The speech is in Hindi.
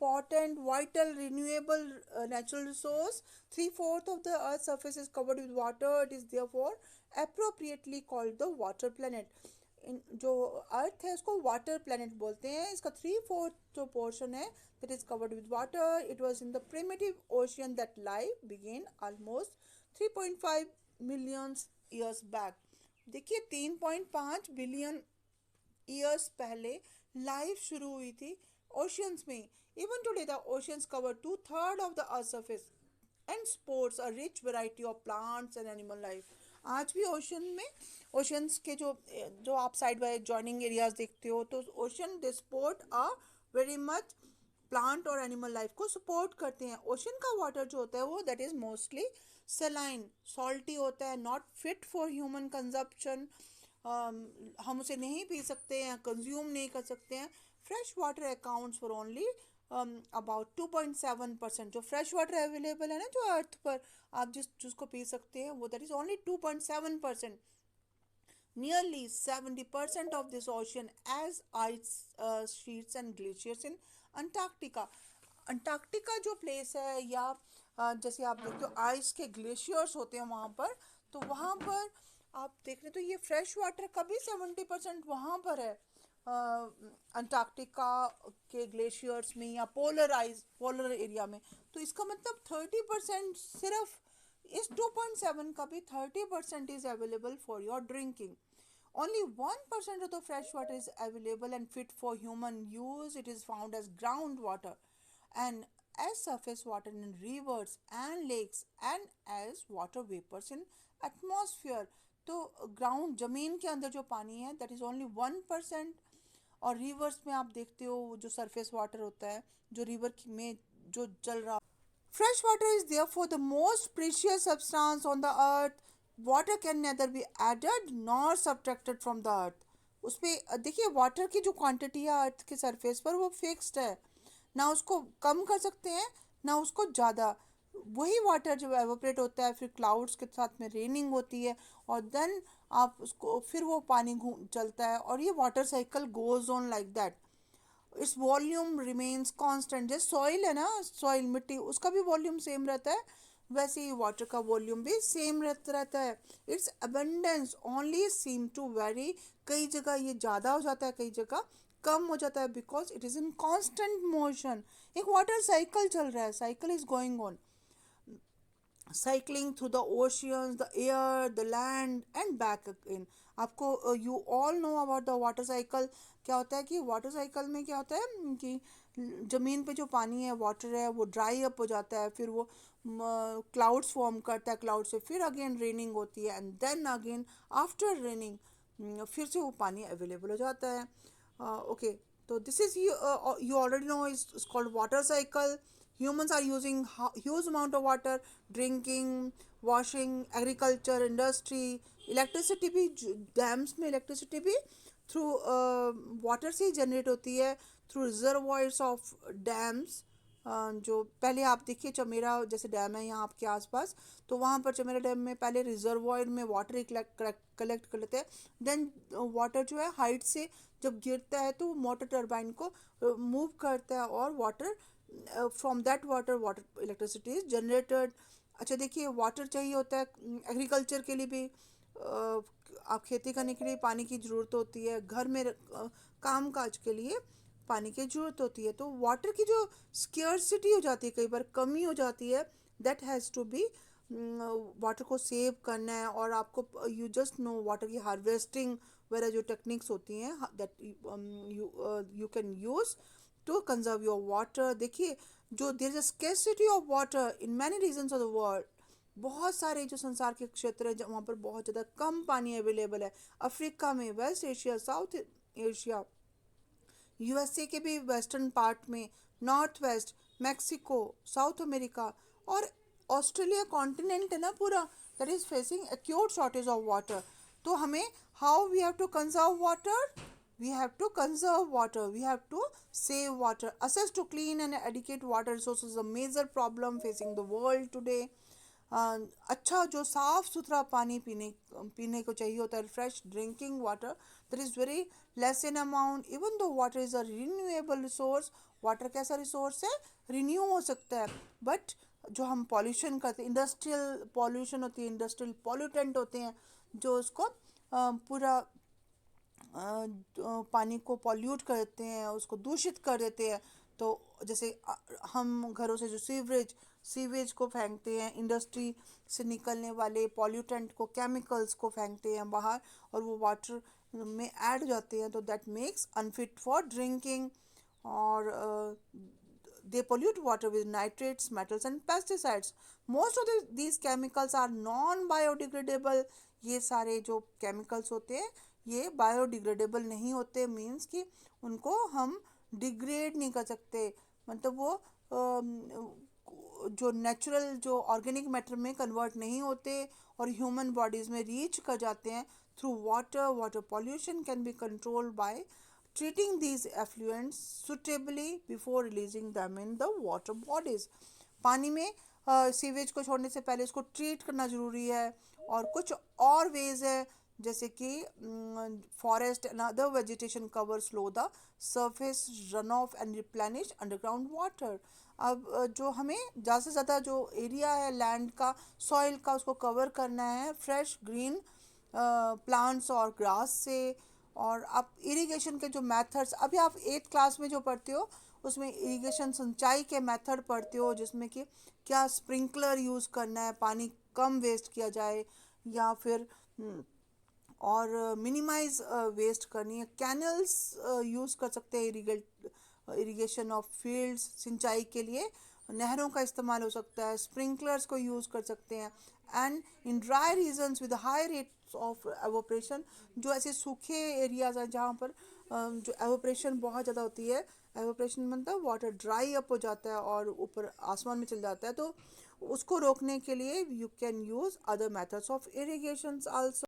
important, vital, renewable natural resource. 3/4 of the Earth's surface is covered with water. It is therefore appropriately called the water planet. जो अर्थ है उसको वाटर प्लैनेट बोलते हैं. इसका 3/4 जो पोर्शन है that is covered with water. It was in the primitive ocean that life began almost 3.5 million years back. देखिए 3.5 बिलियन ईयर्स पहले लाइफ शुरू हुई थी ओशियंस में. Even today the oceans cover 2/3 of the earth surface and sports a rich variety of plants and animal life. आज भी ओशन में ओशंस के जो जो आप साइड बाय जॉइनिंग एरियाज देखते हो तो ocean they support a very much plant और एनिमल लाइफ को सपोर्ट करते हैं. ओशन का वाटर जो होता है वो दैट इज़ मोस्टली सेलाइन सॉल्टी होता है, not fit for human consumption. हम उसे नहीं पी सकते हैं, कंज्यूम नहीं कर सकते हैं. Fresh water accounts for only about 2.7%. जो फ्रेश वाटर अवेलेबल है ना जो अर्थ पर आप जिसको पी सकते हैं वो that is only 2.7%. Nearly 70% of this ocean as ice sheets and glaciers in Antarctica. Antarctica जो प्लेस है या जैसे आप देखते हो आइस के ग्लेशियर्स होते हैं वहाँ पर, तो वहाँ पर आप देख रहे तो ये फ्रेश वाटर का भी 70% वहाँ पर है अंटार्कटिका के ग्लेशियर्स में या पोलर एरिया में. तो इसका मतलब 30% सिर्फ इस 2.7 का भी 30% is available for your drinking. Only 1% of the fresh water is available and fit for human use. It is found as groundwater and as surface water in rivers and lakes and as water vapors in atmosphere. तो ग्राउंड ज़मीन के अंदर जो पानी है दैट इज़ ओनली 1%. और रिवर्स में आप देखते हो जो सरफेस वाटर होता है जो रिवर में जो चल रहा. Fresh water is therefore the most precious substance on the earth. Water can neither be added nor subtracted from the earth. उस पर देखिए वाटर की जो क्वांटिटी है अर्थ के सरफेस पर वो फिक्स्ड है, ना उसको कम कर सकते हैं ना उसको ज़्यादा. वही वाटर जब एवोपरेट होता है फिर क्लाउड्स के साथ में रेनिंग होती है और देन आप उसको फिर वो पानी चलता है और ये water cycle goes on like that. Its volume remains constant. जैसे सॉइल है ना, सॉइल मिट्टी उसका भी वॉल्यूम सेम रहता है वैसे ही वाटर का वॉल्यूम भी सेम रहता है. It's abundance only seem to vary. कई जगह ये ज़्यादा हो जाता है कई जगह कम हो जाता है because it is in constant motion. एक वाटर साइकिल चल रहा है, cycle is going on, cycling through the oceans, the air, the land and back again. आपको you all know about the water cycle. क्या होता है कि वाटर साइकिल में क्या होता है कि ज़मीन पे जो पानी है वाटर है वो ड्राई अप हो जाता है, फिर वो क्लाउड्स फॉर्म करता है, क्लाउड से फिर अगेन रेनिंग होती है and then again after raining फिर से वो पानी अवेलेबल हो जाता है. ओके, तो this is you already know is called water cycle. Humans are using huge amount of water, drinking, washing, agriculture, industry, electricity भी डैम्स में इलेक्ट्रिसिटी भी थ्रू वाटर से ही जनरेट होती है थ्रू रिजर्वॉयर्स ऑफ डैम्स. जो पहले आप देखिए चमेरा जैसे डैम है यहाँ आपके आसपास, तो वहाँ पर चमेरा डैम में पहले रिजर्वॉयर में वाटर कलेक्ट कर लेते हैं. देन वाटर जो है हाइट से जब गिरता है तो मोटर टर्बाइन को मूव करता है और water from that water electricity is generated. अच्छा देखिए वाटर चाहिए होता है एग्रीकल्चर के लिए भी. आप खेती करने के लिए पानी की ज़रूरत होती है, घर में काम काज के लिए पानी की ज़रूरत होती है. तो वाटर की जो स्केर्सिटी हो जाती है कई बार कमी हो जाती है that has to be water को सेव करना है. और आपको यू जस्ट नो वाटर की हार्वेस्टिंग वगैरह जो टेक्निक्स होती हैं that you can use to conserve your water. देखिए जो there is a scarcity of water in many regions of the world. बहुत सारे जो संसार के क्षेत्र हैं वहाँ पर बहुत ज़्यादा कम पानी अवेलेबल है. अफ्रीका में, West Asia, South Asia, USA के भी वेस्टर्न पार्ट में, north west, Mexico, South America और ऑस्ट्रेलिया कॉन्टिनेंट है ना पूरा that is facing acute shortage of water. तो हमें how we have to conserve water, we have to conserve water, we have to save water. Access to clean and adequate water resources is a major problem facing the world today. अच्छा जो साफ सुथरा पानी पीने पीने को चाहिए होता है, fresh drinking water that is very less in amount, even though water is a renewable resource. Water कैसा रिसोर्स है, रिन्यू हो सकता है। बट जो हम पॉल्यूशन करते हैं, इंडस्ट्रियल पॉल्यूशन होती है, इंडस्ट्रियल पॉल्यूटेंट होते हैं जो उसको पूरा पानी को पॉल्यूट कर देते हैं, उसको दूषित कर देते हैं। तो जैसे हम घरों से जो सीवेज को फेंकते हैं, इंडस्ट्री से निकलने वाले पॉल्यूटेंट को, केमिकल्स को फेंकते हैं बाहर, और वो वाटर में ऐड हो जाते हैं, तो that makes unfit for drinking. और they pollute water with nitrates, metals and pesticides. Most of these chemicals are non biodegradable. ये सारे जो chemicals होते हैं ये बायोडिग्रेडेबल नहीं होते, मीन्स कि उनको हम डिग्रेड नहीं कर सकते, मतलब वो जो नेचुरल जो ऑर्गेनिक मैटर में कन्वर्ट नहीं होते और ह्यूमन बॉडीज़ में रीच कर जाते हैं through water. Water pollution can be controlled by treating these effluents suitably before releasing them in the water bodies. पानी में सीवेज को छोड़ने से पहले उसको ट्रीट करना ज़रूरी है। और कुछ और वेज है, जैसे कि forest and other vegetation cover slow the surface run of and replenish underground water. अब जो हमें ज़्यादा से ज़्यादा जो एरिया है लैंड का, सॉइल का, उसको कवर करना है फ्रेश ग्रीन प्लांट्स और ग्रास से। और आप इरिगेशन के जो मेथड्स, अभी आप 8th क्लास में जो पढ़ते हो उसमें इरिगेशन सिंचाई के मेथड पढ़ते हो, जिसमें कि क्या स्प्रिंकलर यूज़ करना है, पानी कम वेस्ट किया जाए, या फिर और मिनिमाइज वेस्ट करनी है। कैनल्स यूज़ कर सकते हैं इरिगेशन ऑफ फील्ड्स, सिंचाई के लिए नहरों का इस्तेमाल हो सकता है, स्प्रिंकलर्स को यूज़ कर सकते हैं। And in dry regions with high rates of evaporation, जो ऐसे सूखे एरियाज हैं जहाँ पर जो एवोपरेशन बहुत ज़्यादा होती है, एवोपरेशन मतलब वाटर ड्राई अप हो जाता है और ऊपर आसमान में चल जाता है, तो उसको रोकने के लिए you can use other methods of irrigation also.